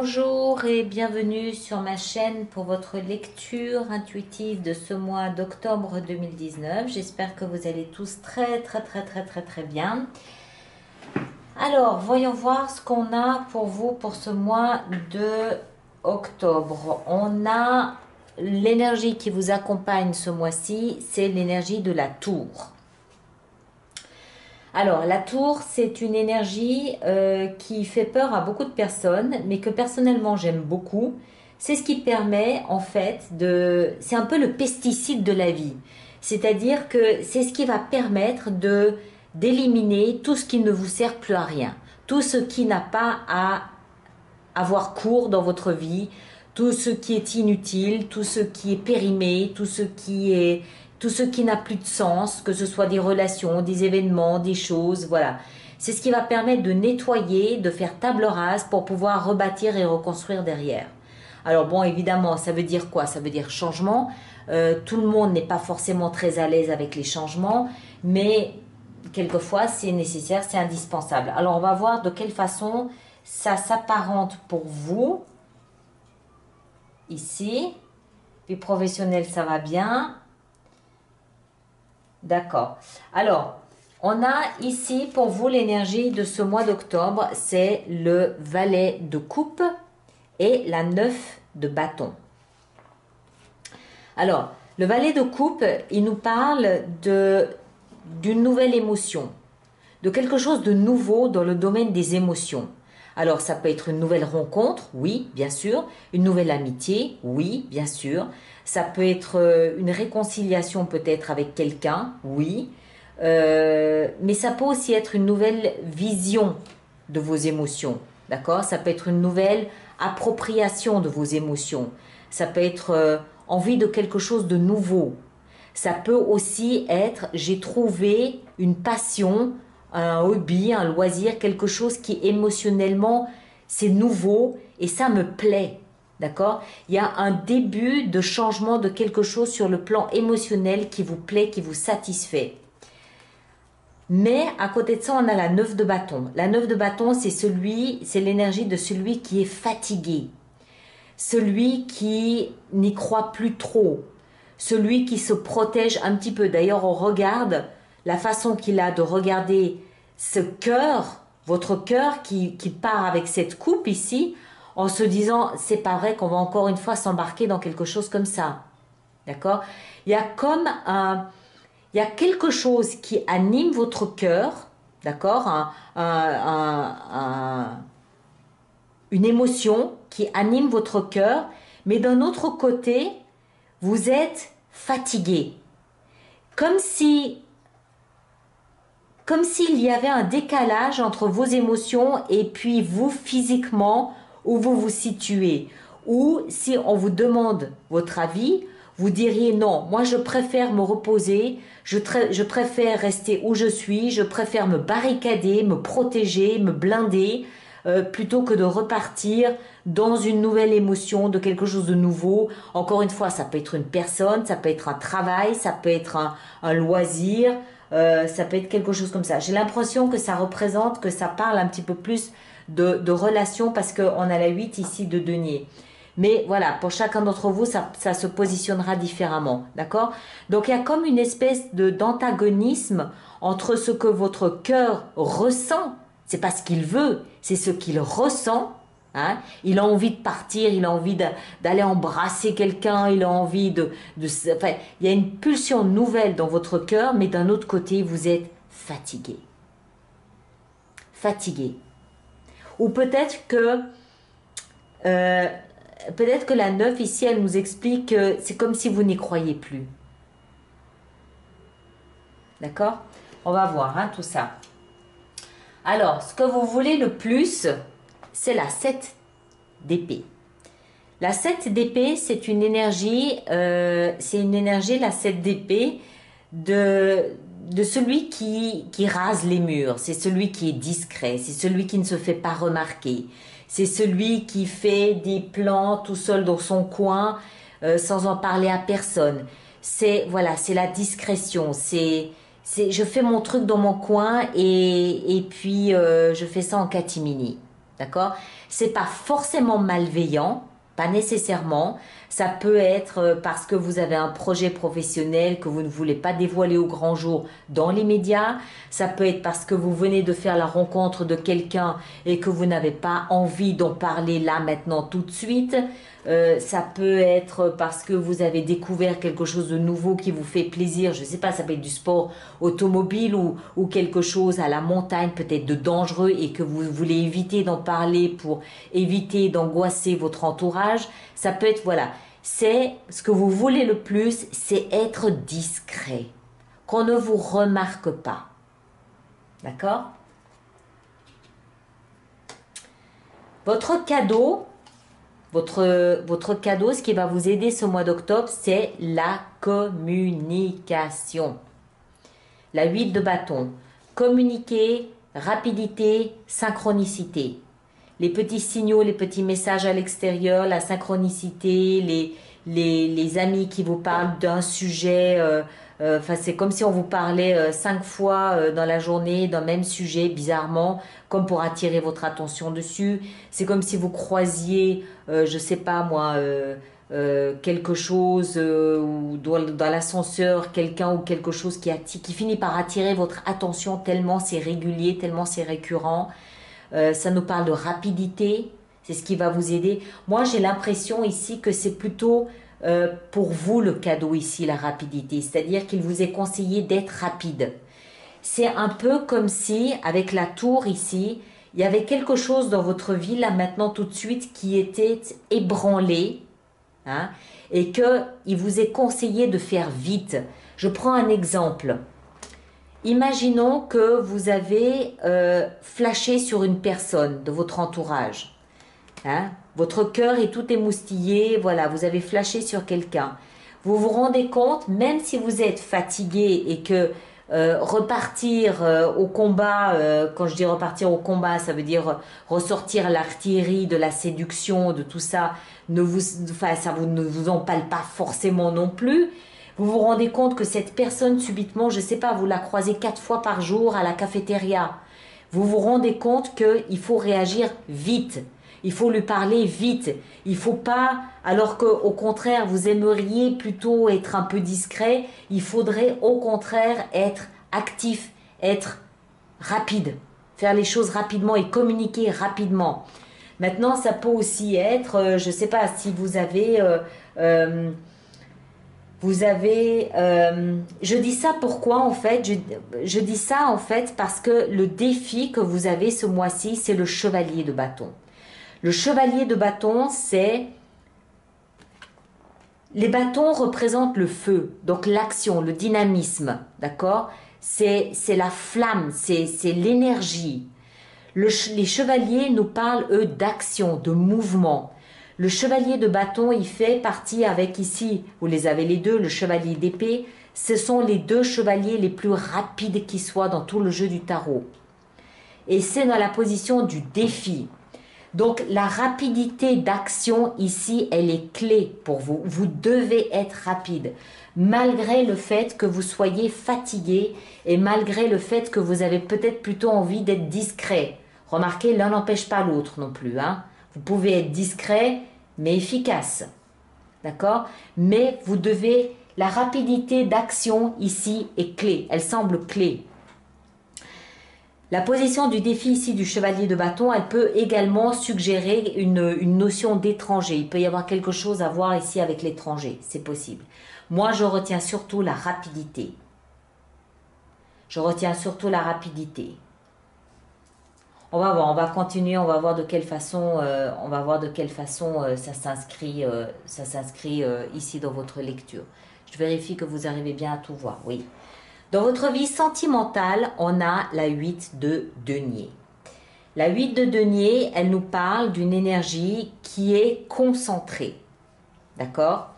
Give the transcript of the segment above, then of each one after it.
Bonjour et bienvenue sur ma chaîne pour votre lecture intuitive de ce mois d'octobre 2019. J'espère que vous allez tous très bien. Alors, voyons voir ce qu'on a pour vous pour ce mois de octobre. On a l'énergie qui vous accompagne ce mois-ci, c'est l'énergie de la tour. Alors, la tour, c'est une énergie qui fait peur à beaucoup de personnes, mais que personnellement j'aime beaucoup. C'est ce qui permet, en fait, c'est un peu le pesticide de la vie. C'est-à-dire que c'est ce qui va permettre d'éliminer tout ce qui ne vous sert plus à rien. Tout ce qui n'a pas à avoir cours dans votre vie, tout ce qui est inutile, tout ce qui est périmé, tout ce qui n'a plus de sens, que ce soit des relations, des événements, des choses, voilà. C'est ce qui va permettre de nettoyer, de faire table rase pour pouvoir rebâtir et reconstruire derrière. Alors bon, évidemment, ça veut dire quoi? Ça veut dire changement. Tout le monde n'est pas forcément très à l'aise avec les changements, mais quelquefois c'est nécessaire, c'est indispensable. Alors on va voir de quelle façon ça s'apparente pour vous. Ici, puis professionnel, ça va bien. D'accord. Alors, on a ici pour vous l'énergie de ce mois d'octobre, c'est le valet de coupe et la 9 de bâton. Alors, le valet de coupe, il nous parle d'une nouvelle émotion, de quelque chose de nouveau dans le domaine des émotions. Alors, ça peut être une nouvelle rencontre, oui, bien sûr. Une nouvelle amitié, oui, bien sûr. Ça peut être une réconciliation peut-être avec quelqu'un, oui. Mais ça peut aussi être une nouvelle vision de vos émotions, d'accord? Ça peut être une nouvelle appropriation de vos émotions. Ça peut être envie de quelque chose de nouveau. Ça peut aussi être, j'ai trouvé une passion, un hobby, un loisir, quelque chose qui émotionnellement, c'est nouveau et ça me plaît. D'accord? Il y a un début de changement de quelque chose sur le plan émotionnel qui vous plaît, qui vous satisfait. Mais à côté de ça, on a la 9 de bâton. La 9 de bâton, c'est l'énergie de celui qui est fatigué. Celui qui n'y croit plus trop. Celui qui se protège un petit peu. D'ailleurs, on regarde la façon qu'il a de regarder ce cœur, votre cœur qui part avec cette coupe ici, en se disant, c'est pas vrai qu'on va encore une fois s'embarquer dans quelque chose comme ça. D'accord? Il y a quelque chose qui anime votre cœur, d'accord? Une émotion qui anime votre cœur, mais d'un autre côté, vous êtes fatigué. Comme s'il y avait un décalage entre vos émotions et puis vous physiquement, où vous vous situez. Ou si on vous demande votre avis, vous diriez non, moi je préfère me reposer, je préfère rester où je suis, je préfère me barricader, me protéger, me blinder, plutôt que de repartir dans une nouvelle émotion, de quelque chose de nouveau. Encore une fois, ça peut être une personne, ça peut être un travail, ça peut être un loisir, ça peut être quelque chose comme ça. J'ai l'impression que ça représente, que ça parle un petit peu plus de relations parce qu'on a la 8 ici de denier. Mais voilà, pour chacun d'entre vous, ça se positionnera différemment, d'accord? Donc il y a comme une espèce d'antagonisme entre ce que votre cœur ressent, c'est pas ce qu'il veut, c'est ce qu'il ressent. Hein? Il a envie de partir, il a envie d'aller embrasser quelqu'un, il a envie enfin, il y a une pulsion nouvelle dans votre cœur, mais d'un autre côté, vous êtes fatigué. Fatigué. Ou peut-être que la 9 ici, elle nous explique que c'est comme si vous n'y croyez plus. D'accord? On va voir hein, tout ça. Alors, ce que vous voulez le plus, c'est la 7 d'épée. La 7 d'épée, c'est une énergie, la 7 d'épée, de celui qui rase les murs. C'est celui qui est discret, c'est celui qui ne se fait pas remarquer. C'est celui qui fait des plans tout seul dans son coin, sans en parler à personne. C'est la discrétion, je fais mon truc dans mon coin et puis je fais ça en catimini. D'accord? C'est pas forcément malveillant, pas nécessairement. Ça peut être parce que vous avez un projet professionnel que vous ne voulez pas dévoiler au grand jour dans les médias. Ça peut être parce que vous venez de faire la rencontre de quelqu'un et que vous n'avez pas envie d'en parler là maintenant tout de suite. Ça peut être parce que vous avez découvert quelque chose de nouveau qui vous fait plaisir. Je ne sais pas, ça peut être du sport automobile ou quelque chose à la montagne, peut-être de dangereux et que vous voulez éviter d'en parler pour éviter d'angoisser votre entourage. Ça peut être, voilà, c'est ce que vous voulez le plus, c'est être discret, qu'on ne vous remarque pas. D'accord? Votre cadeau, votre cadeau, ce qui va vous aider ce mois d'octobre, c'est la communication. La 8 de bâton. Communiquer, rapidité, synchronicité. Les petits signaux, les petits messages à l'extérieur, la synchronicité, les amis qui vous parlent d'un sujet. C'est comme si on vous parlait 5 fois dans la journée d'un même sujet, bizarrement, comme pour attirer votre attention dessus. C'est comme si vous croisiez, je sais pas moi, quelque chose ou dans l'ascenseur, quelqu'un ou quelque chose qui finit par attirer votre attention tellement c'est régulier, tellement c'est récurrent. Ça nous parle de rapidité, c'est ce qui va vous aider. Moi, j'ai l'impression ici que c'est plutôt pour vous le cadeau ici, la rapidité. C'est-à-dire qu'il vous est conseillé d'être rapide. C'est un peu comme si, avec la tour ici, il y avait quelque chose dans votre vie, là maintenant tout de suite, qui était ébranlé, hein, et qu'il vous est conseillé de faire vite. Je prends un exemple. Imaginons que vous avez flashé sur une personne de votre entourage. Hein? Votre cœur est tout émoustillé, voilà, vous avez flashé sur quelqu'un. Vous vous rendez compte, même si vous êtes fatigué et que repartir au combat, quand je dis repartir au combat, ça veut dire ressortir l'artillerie de la séduction, de tout ça, ça ne vous empale pas forcément non plus. Vous vous rendez compte que cette personne, subitement, je ne sais pas, vous la croisez 4 fois par jour à la cafétéria. Vous vous rendez compte qu'il faut réagir vite. Il faut lui parler vite. Il faut pas, alors qu'au contraire, vous aimeriez plutôt être un peu discret, il faudrait au contraire être actif, être rapide, faire les choses rapidement et communiquer rapidement. Maintenant, ça peut aussi être, je ne sais pas, si vous avez... je dis ça pourquoi en fait, je dis ça en fait parce que le défi que vous avez ce mois-ci, c'est le chevalier de bâton. Le chevalier de bâton, c'est... Les bâtons représentent le feu, donc l'action, le dynamisme, d'accord? C'est la flamme, c'est l'énergie. Les chevaliers nous parlent, eux, d'action, de mouvement. Le chevalier de bâton, il fait partie avec ici, vous les avez les deux, le chevalier d'épée. Ce sont les deux chevaliers les plus rapides qui soient dans tout le jeu du tarot. Et c'est dans la position du défi. Donc la rapidité d'action ici, elle est clé pour vous. Vous devez être rapide. Malgré le fait que vous soyez fatigué et malgré le fait que vous avez peut-être plutôt envie d'être discret. Remarquez, l'un n'empêche pas l'autre non plus, hein. Vous pouvez être discret, mais efficace. D'accord? Mais vous devez... La rapidité d'action ici est clé. Elle semble clé. La position du défi ici du chevalier de bâton, elle peut également suggérer une notion d'étranger. Il peut y avoir quelque chose à voir ici avec l'étranger. C'est possible. Moi, je retiens surtout la rapidité. Je retiens surtout la rapidité. On va voir, on va continuer, on va voir de quelle façon, ça s'inscrit ici dans votre lecture. Je vérifie que vous arrivez bien à tout voir, oui. Dans votre vie sentimentale, on a la 8 de denier. La 8 de denier, elle nous parle d'une énergie qui est concentrée. D'accord?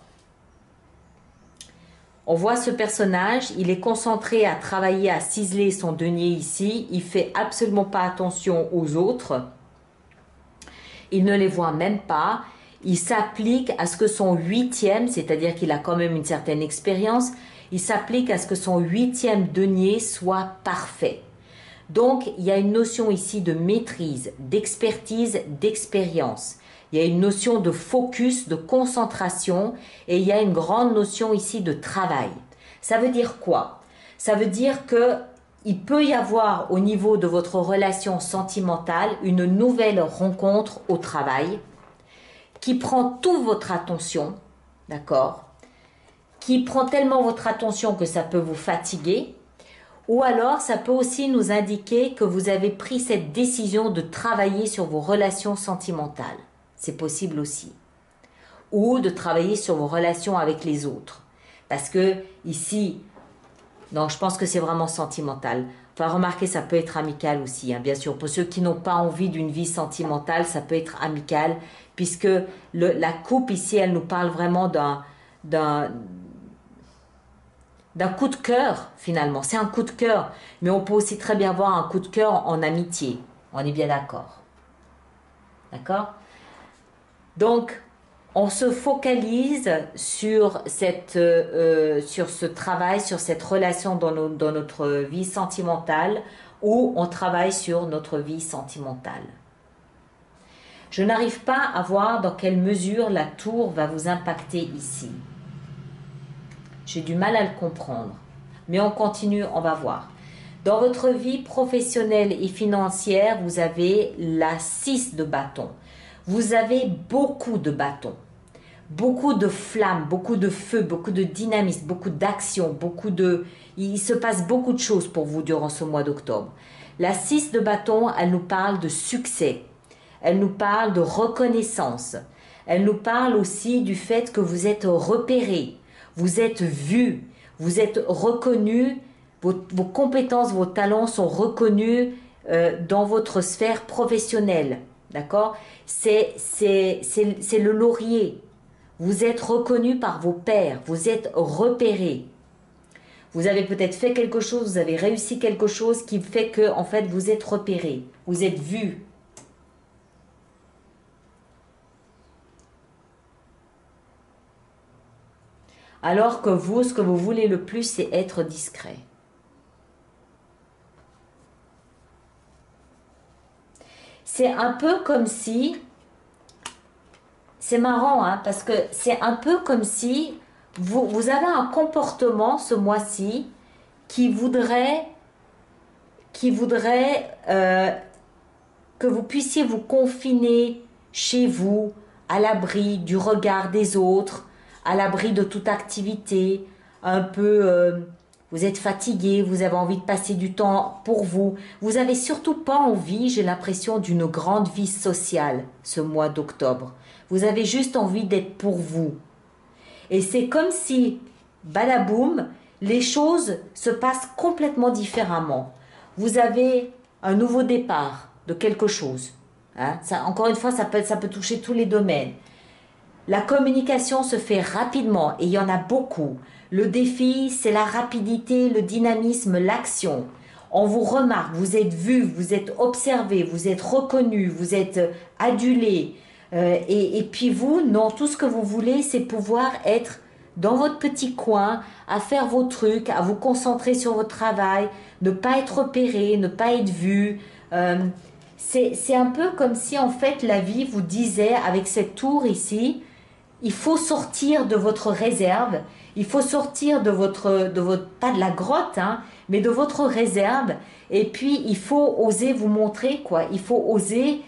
On voit ce personnage, il est concentré à travailler, à ciseler son denier ici. Il fait absolument pas attention aux autres. Il ne les voit même pas. Il s'applique à ce que son 8e, c'est-à-dire qu'il a quand même une certaine expérience, il s'applique à ce que son 8e denier soit parfait. Donc, il y a une notion ici de maîtrise, d'expertise, d'expérience. Il y a une notion de focus, de concentration et il y a une grande notion ici de travail. Ça veut dire quoi? Ça veut dire que il peut y avoir au niveau de votre relation sentimentale une nouvelle rencontre au travail qui prend toute votre attention, d'accord? Qui prend tellement votre attention que ça peut vous fatiguer. Ou alors, ça peut aussi nous indiquer que vous avez pris cette décision de travailler sur vos relations sentimentales. C'est possible aussi. Ou de travailler sur vos relations avec les autres. Parce que ici, non, je pense que c'est vraiment sentimental. Enfin, remarquez, ça peut être amical aussi, hein, bien sûr. Pour ceux qui n'ont pas envie d'une vie sentimentale, ça peut être amical, puisque la coupe ici, elle nous parle vraiment d'un coup de cœur, finalement. C'est un coup de cœur, mais on peut aussi très bien avoir un coup de cœur en amitié. On est bien d'accord. D'accord? Donc, on se focalise sur ce travail, sur cette relation dans notre vie sentimentale, ou on travaille sur notre vie sentimentale. Je n'arrive pas à voir dans quelle mesure la tour va vous impacter ici. J'ai du mal à le comprendre, mais on continue, on va voir. Dans votre vie professionnelle et financière, vous avez la 6 de bâton. Vous avez beaucoup de bâtons, beaucoup de flammes, beaucoup de feu, beaucoup de dynamisme, beaucoup d'action, il se passe beaucoup de choses pour vous durant ce mois d'octobre. La 6 de bâton, elle nous parle de succès, elle nous parle de reconnaissance, elle nous parle aussi du fait que vous êtes repéré, vous êtes vu, vous êtes reconnu, vos compétences, vos talents sont reconnus dans votre sphère professionnelle. D'accord? C'est le laurier. Vous êtes reconnu par vos pairs, vous êtes repéré. Vous avez peut-être fait quelque chose, vous avez réussi quelque chose qui fait que, en fait, vous êtes repéré, vous êtes vu. Alors que vous, ce que vous voulez le plus, c'est être discret. C'est un peu comme si, c'est marrant, hein, parce que c'est un peu comme si vous avez un comportement ce mois-ci qui voudrait que vous puissiez vous confiner chez vous, à l'abri du regard des autres, à l'abri de toute activité, un peu, vous êtes fatigué, vous avez envie de passer du temps pour vous. Vous avez surtout pas envie, j'ai l'impression, d'une grande vie sociale ce mois d'octobre. Vous avez juste envie d'être pour vous. Et c'est comme si, badaboum, les choses se passent complètement différemment. Vous avez un nouveau départ de quelque chose. Hein? Ça, encore une fois, ça peut toucher tous les domaines. La communication se fait rapidement et il y en a beaucoup. Le défi, c'est la rapidité, le dynamisme, l'action. On vous remarque, vous êtes vu, vous êtes observé, vous êtes reconnu, vous êtes adulé. Et puis vous, non, tout ce que vous voulez, c'est pouvoir être dans votre petit coin, à faire vos trucs, à vous concentrer sur votre travail, ne pas être repéré, ne pas être vu. C'est un peu comme si en fait la vie vous disait avec cette tour ici, il faut sortir de votre réserve, il faut sortir de votre pas de la grotte, hein, mais de votre réserve, et puis il faut oser vous montrer, quoi. Il faut oser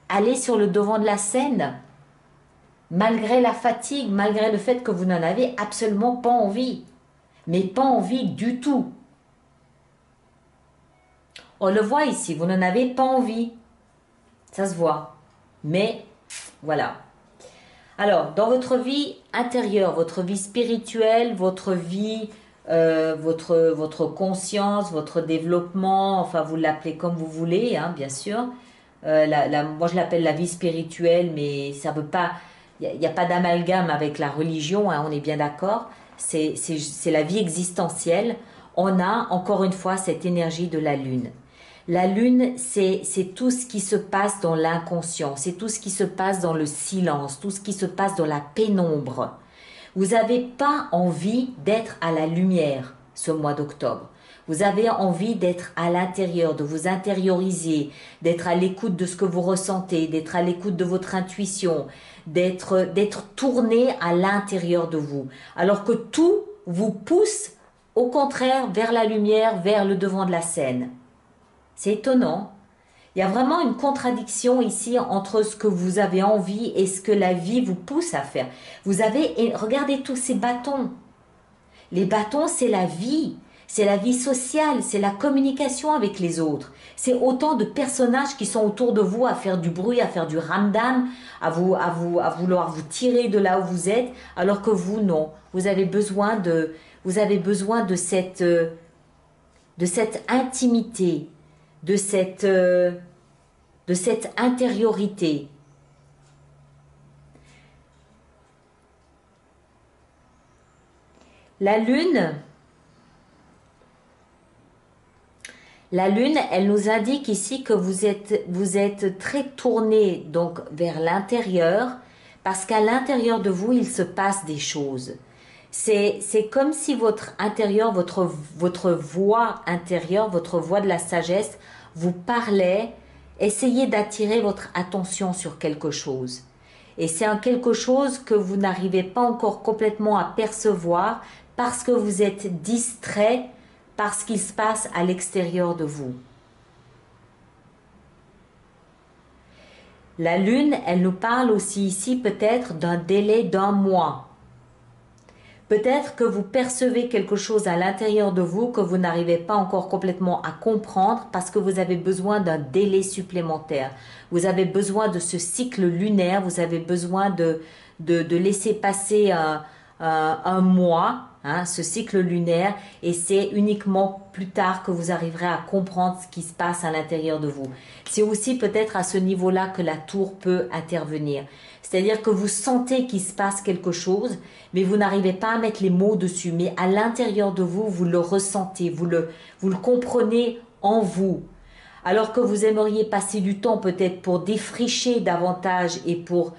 aller sur le devant de la scène, malgré la fatigue, malgré le fait que vous n'en avez absolument pas envie, mais pas envie du tout. On le voit ici, vous n'en avez pas envie, ça se voit, mais voilà. Alors, dans votre vie intérieure, votre vie spirituelle, votre vie, votre conscience, votre développement, enfin vous l'appelez comme vous voulez, hein, bien sûr. Moi je l'appelle la vie spirituelle, mais ça veut pas, il n'y a pas d'amalgame avec la religion, hein, on est bien d'accord. C'est la vie existentielle. On a encore une fois cette énergie de la lune. La lune, c'est tout ce qui se passe dans l'inconscient, c'est tout ce qui se passe dans le silence, tout ce qui se passe dans la pénombre. Vous n'avez pas envie d'être à la lumière ce mois d'octobre. Vous avez envie d'être à l'intérieur, de vous intérioriser, d'être à l'écoute de ce que vous ressentez, d'être à l'écoute de votre intuition, d'être tourné à l'intérieur de vous. Alors que tout vous pousse au contraire vers la lumière, vers le devant de la scène. C'est étonnant. Il y a vraiment une contradiction ici entre ce que vous avez envie et ce que la vie vous pousse à faire. Vous avez, et regardez tous ces bâtons. Les bâtons, c'est la vie sociale, c'est la communication avec les autres. C'est autant de personnages qui sont autour de vous à faire du bruit, à faire du ramdam, à vouloir vous tirer de là où vous êtes, alors que vous, non. Vous avez besoin de cette intimité, de cette intériorité. La lune, elle nous indique ici que vous êtes très tourné donc vers l'intérieur, parce qu'à l'intérieur de vous, il se passe des choses. C'est comme si votre intérieur, votre voix intérieure, votre voix de la sagesse vous parlait, essayez d'attirer votre attention sur quelque chose. Et c'est un quelque chose que vous n'arrivez pas encore complètement à percevoir parce que vous êtes distrait par ce qui se passe à l'extérieur de vous. La lune, elle nous parle aussi ici peut-être d'un délai d'1 mois. Peut-être que vous percevez quelque chose à l'intérieur de vous que vous n'arrivez pas encore complètement à comprendre parce que vous avez besoin d'un délai supplémentaire. Vous avez besoin de ce cycle lunaire, vous avez besoin de laisser passer un mois, ce cycle lunaire, et c'est uniquement plus tard que vous arriverez à comprendre ce qui se passe à l'intérieur de vous. C'est aussi peut-être à ce niveau-là que la tour peut intervenir. C'est-à-dire que vous sentez qu'il se passe quelque chose, mais vous n'arrivez pas à mettre les mots dessus. Mais à l'intérieur de vous, vous le ressentez, vous le comprenez en vous. Alors que vous aimeriez passer du temps peut-être pour défricher davantage et pour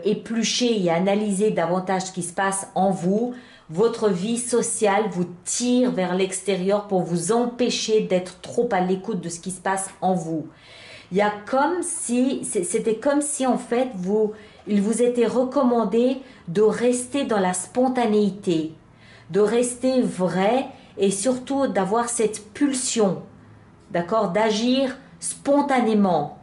éplucher et analyser davantage ce qui se passe en vous, votre vie sociale vous tire vers l'extérieur pour vous empêcher d'être trop à l'écoute de ce qui se passe en vous. Il y a c'était comme si en fait il vous était recommandé de rester dans la spontanéité, de rester vrai et surtout d'avoir cette pulsion, d'accord, d'agir spontanément,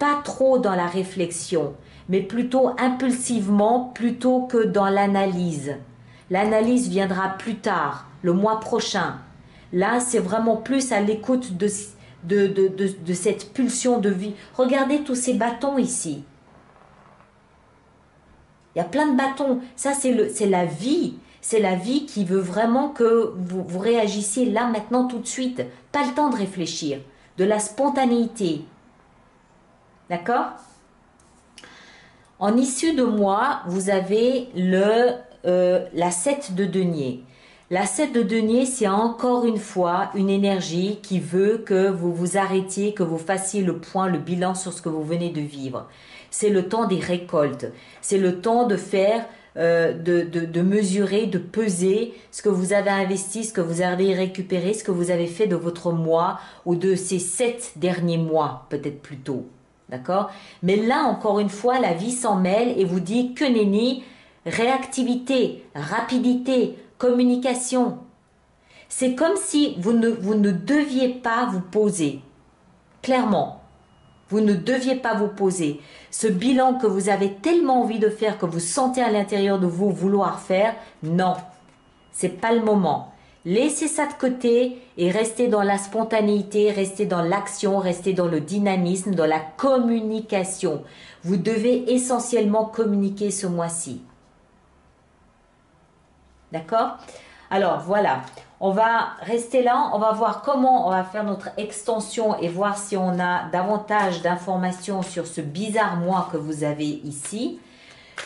pas trop dans la réflexion, mais plutôt impulsivement plutôt que dans l'analyse. L'analyse viendra plus tard, le mois prochain. Là, c'est vraiment plus à l'écoute de cette pulsion de vie. Regardez tous ces bâtons ici. Il y a plein de bâtons. Ça, c'est la vie. C'est la vie qui veut vraiment que vous réagissiez là, maintenant, tout de suite. Pas le temps de réfléchir. De la spontanéité. D'accord? En issue de mois, vous avez la 7 de denier. La 7 de denier, c'est encore une fois une énergie qui veut que vous vous arrêtiez, que vous fassiez le point, le bilan sur ce que vous venez de vivre. C'est le temps des récoltes. C'est le temps de faire, de mesurer, de peser ce que vous avez investi, ce que vous avez récupéré, ce que vous avez fait de votre mois ou de ces 7 derniers mois, peut-être plus tôt. D'accord? Mais là, encore une fois, la vie s'en mêle et vous dit que nenni, réactivité, rapidité, communication. C'est comme si vous ne deviez pas vous poser. Clairement, vous ne deviez pas vous poser. Ce bilan que vous avez tellement envie de faire, que vous sentez à l'intérieur de vous vouloir faire, non, c'est pas le moment. Laissez ça de côté et restez dans la spontanéité, restez dans l'action, restez dans le dynamisme, dans la communication. Vous devez essentiellement communiquer ce mois-ci. D'accord? Alors voilà, on va rester là, on va voir comment on va faire notre extension et voir si on a davantage d'informations sur ce bizarre mois que vous avez ici.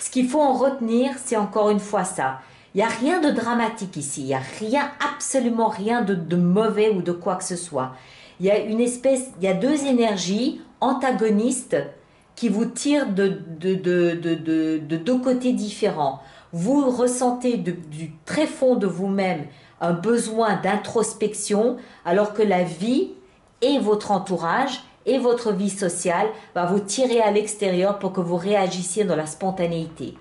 Ce qu'il faut en retenir, c'est encore une fois ça. Il n'y a rien de dramatique ici, il n'y a rien, absolument rien de mauvais ou de quoi que ce soit. Il y a deux énergies antagonistes qui vous tire de deux côtés différents. Vous ressentez du très fond de vous-même un besoin d'introspection, alors que la vie et votre entourage et votre vie sociale va vous tirer à l'extérieur pour que vous réagissiez dans la spontanéité.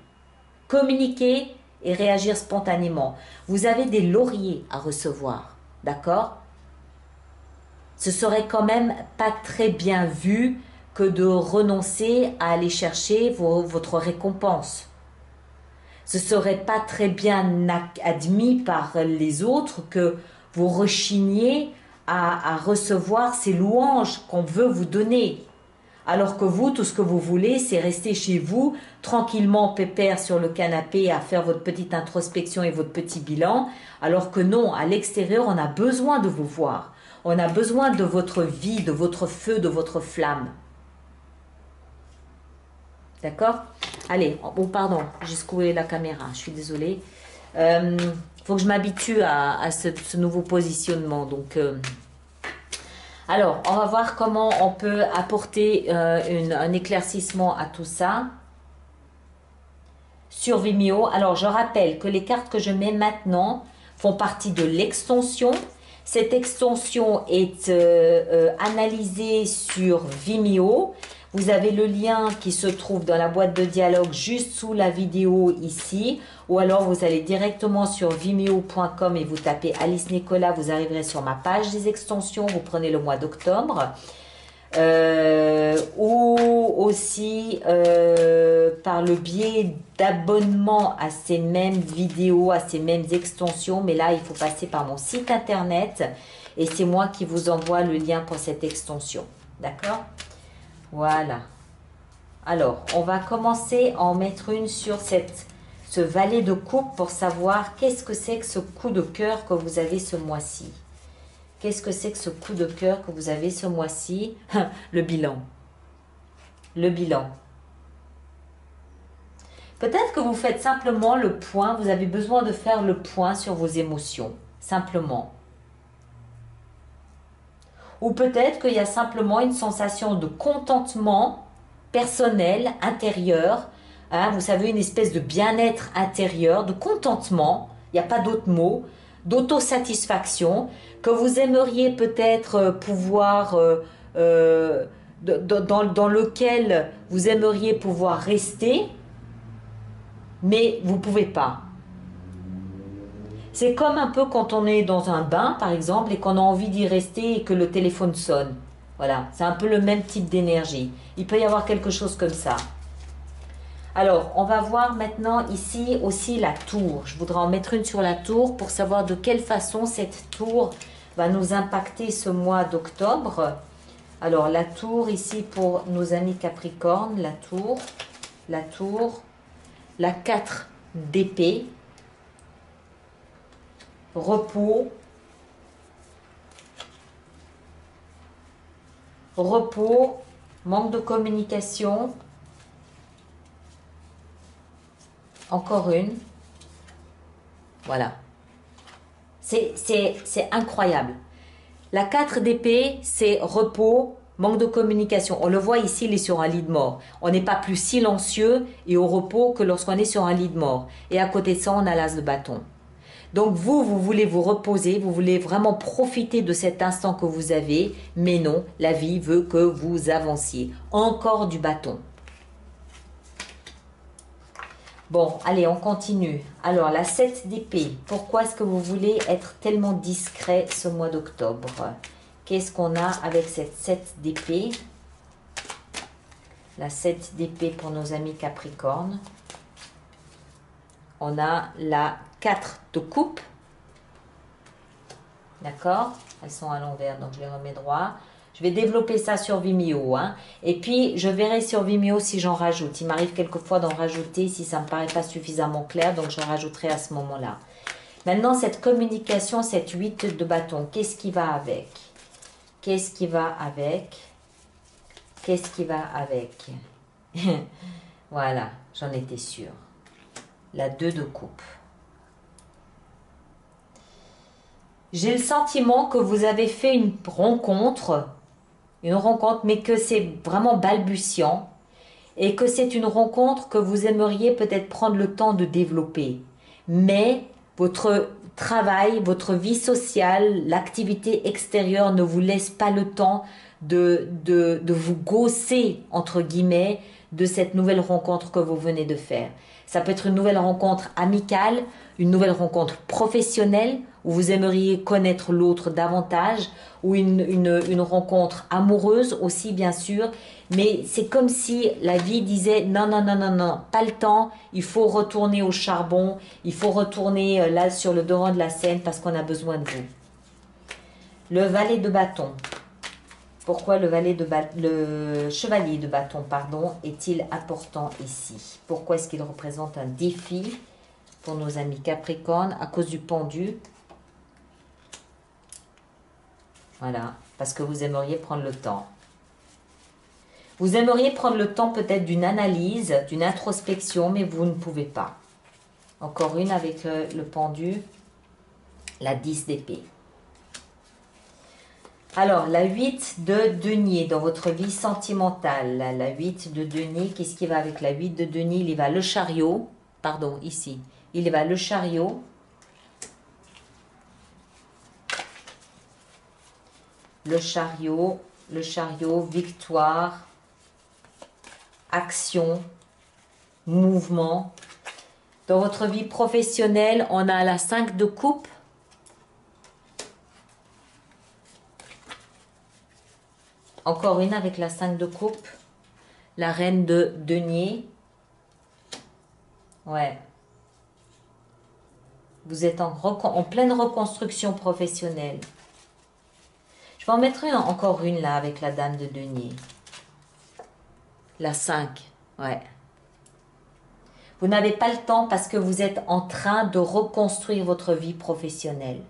Communiquer et réagir spontanément. Vous avez des lauriers à recevoir, d'accord? Ce serait quand même pas très bien vu que de renoncer à aller chercher votre récompense. Ce serait pas très bien admis par les autres que vous rechigniez à recevoir ces louanges qu'on veut vous donner. Alors que vous, tout ce que vous voulez, c'est rester chez vous, tranquillement pépère sur le canapé à faire votre petite introspection et votre petit bilan. Alors que non, à l'extérieur, on a besoin de vous voir. On a besoin de votre vie, de votre feu, de votre flamme. D'accord? Allez, oh pardon, j'ai secoué la caméra, je suis désolée. Faut que je m'habitue à ce nouveau positionnement. Donc, alors, on va voir comment on peut apporter un éclaircissement à tout ça sur Vimeo. Alors, je rappelle que les cartes que je mets maintenant font partie de l'extension. Cette extension est analysée sur Vimeo. Vous avez le lien qui se trouve dans la boîte de dialogue juste sous la vidéo ici. Ou alors vous allez directement sur vimeo.com et vous tapez Alice Nicolas. Vous arriverez sur ma page des extensions. Vous prenez le mois d'octobre. Ou aussi par le biais d'abonnement à ces mêmes vidéos, à ces mêmes extensions. Mais là, il faut passer par mon site internet. Et c'est moi qui vous envoie le lien pour cette extension. D'accord ? Voilà. Alors, on va commencer à en mettre une sur ce valet de coupe pour savoir qu'est-ce que c'est que ce coup de cœur que vous avez ce mois-ci. Qu'est-ce que c'est que ce coup de cœur que vous avez ce mois-ci? Le bilan. Le bilan. Peut-être que vous faites simplement le point, vous avez besoin de faire le point sur vos émotions. Simplement. Ou peut-être qu'il y a simplement une sensation de contentement personnel, intérieur. Hein, vous savez, une espèce de bien-être intérieur, de contentement. Il n'y a pas d'autre mot. D'autosatisfaction. Que vous aimeriez peut-être pouvoir... dans lequel vous aimeriez pouvoir rester. Mais vous ne pouvez pas. C'est comme un peu quand on est dans un bain, par exemple, et qu'on a envie d'y rester et que le téléphone sonne. Voilà, c'est un peu le même type d'énergie. Il peut y avoir quelque chose comme ça. Alors, on va voir maintenant ici aussi la tour. Je voudrais en mettre une sur la tour pour savoir de quelle façon cette tour va nous impacter ce mois d'octobre. Alors, la tour ici pour nos amis Capricorne, la tour, la 4 d'épée, repos, manque de communication, encore une, voilà, c'est incroyable. La 4 d'épée, c'est repos, manque de communication. On le voit ici, il est sur un lit de mort. On n'est pas plus silencieux et au repos que lorsqu'on est sur un lit de mort. Et à côté de ça, on a l'as de bâton. Donc vous voulez vous reposer, vous voulez vraiment profiter de cet instant que vous avez, mais non, la vie veut que vous avanciez. Encore du bâton. Bon, allez, on continue. Alors, la 7 d'épée. Pourquoi est-ce que vous voulez être tellement discret ce mois d'octobre? Qu'est-ce qu'on a avec cette 7 d'épée? La 7 d'épée pour nos amis Capricorne. On a la 4 de coupe. D'accord? Elles sont à l'envers, donc je les remets droit. Je vais développer ça sur Vimeo. Hein. Et puis, je verrai sur Vimeo si j'en rajoute. Il m'arrive quelquefois d'en rajouter si ça ne me paraît pas suffisamment clair. Donc, je rajouterai à ce moment-là. Maintenant, cette communication, cette 8 de bâton, qu'est-ce qui va avec? Qu'est-ce qui va avec? Qu'est-ce qui va avec? Voilà, j'en étais sûre. La 2 de coupe. J'ai le sentiment que vous avez fait une rencontre, mais que c'est vraiment balbutiant et que c'est une rencontre que vous aimeriez peut-être prendre le temps de développer. Mais votre travail, votre vie sociale, l'activité extérieure ne vous laisse pas le temps de vous gausser, entre guillemets, de cette nouvelle rencontre que vous venez de faire. Ça peut être une nouvelle rencontre amicale, une nouvelle rencontre professionnelle, où vous aimeriez connaître l'autre davantage, ou une rencontre amoureuse aussi, bien sûr. Mais c'est comme si la vie disait non, non, non, non, non, pas le temps, il faut retourner au charbon, il faut retourner là sur le devant de la scène parce qu'on a besoin de vous. Le valet de bâton. Pourquoi le chevalier de bâton, pardon, est-il important ici? Pourquoi est-ce qu'il représente un défi pour nos amis Capricorne? À cause du pendu. Voilà, parce que vous aimeriez prendre le temps. Vous aimeriez prendre le temps peut-être d'une analyse, d'une introspection, mais vous ne pouvez pas. Encore une avec le pendu, la 10 d'épée. Alors, la 8 de denier dans votre vie sentimentale. La 8 de denier, qu'est-ce qui va avec la 8 de denier? Il y va le chariot, pardon, ici. Il y va le chariot. Le chariot, victoire, action, mouvement. Dans votre vie professionnelle, on a la 5 de coupe. Encore une avec la 5 de coupe. La reine de denier. Ouais. Vous êtes en pleine reconstruction professionnelle. Je vais en mettre encore une là avec la dame de denier. La 5. Ouais. Vous n'avez pas le temps parce que vous êtes en train de reconstruire votre vie professionnelle.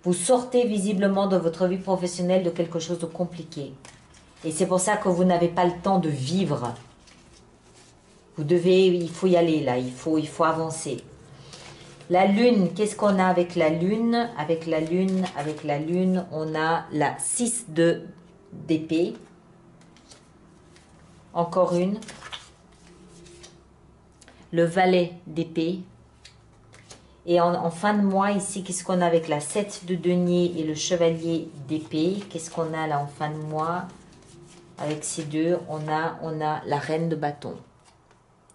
Vous sortez visiblement de votre vie professionnelle de quelque chose de compliqué. Et c'est pour ça que vous n'avez pas le temps de vivre. Il faut y aller là, il faut avancer. La lune, qu'est-ce qu'on a avec la lune? Avec la lune, on a la 6 d'épée. Encore une. Le valet d'épée. Et en fin de mois, ici, qu'est-ce qu'on a avec la 7 de denier et le chevalier d'épée? Qu'est-ce qu'on a là en fin de mois? Avec ces deux, on a la reine de bâton.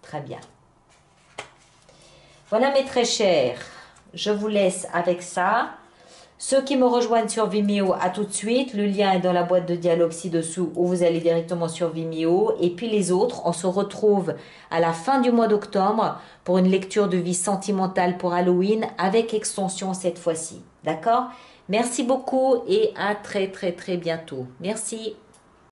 Très bien. Voilà mes très chers, je vous laisse avec ça. Ceux qui me rejoignent sur Vimeo, à tout de suite. Le lien est dans la boîte de dialogue ci-dessous où vous allez directement sur Vimeo. Et puis les autres, on se retrouve à la fin du mois d'octobre pour une lecture de vie sentimentale pour Halloween avec extension cette fois-ci. D'accord? Merci beaucoup et à très très très bientôt. Merci.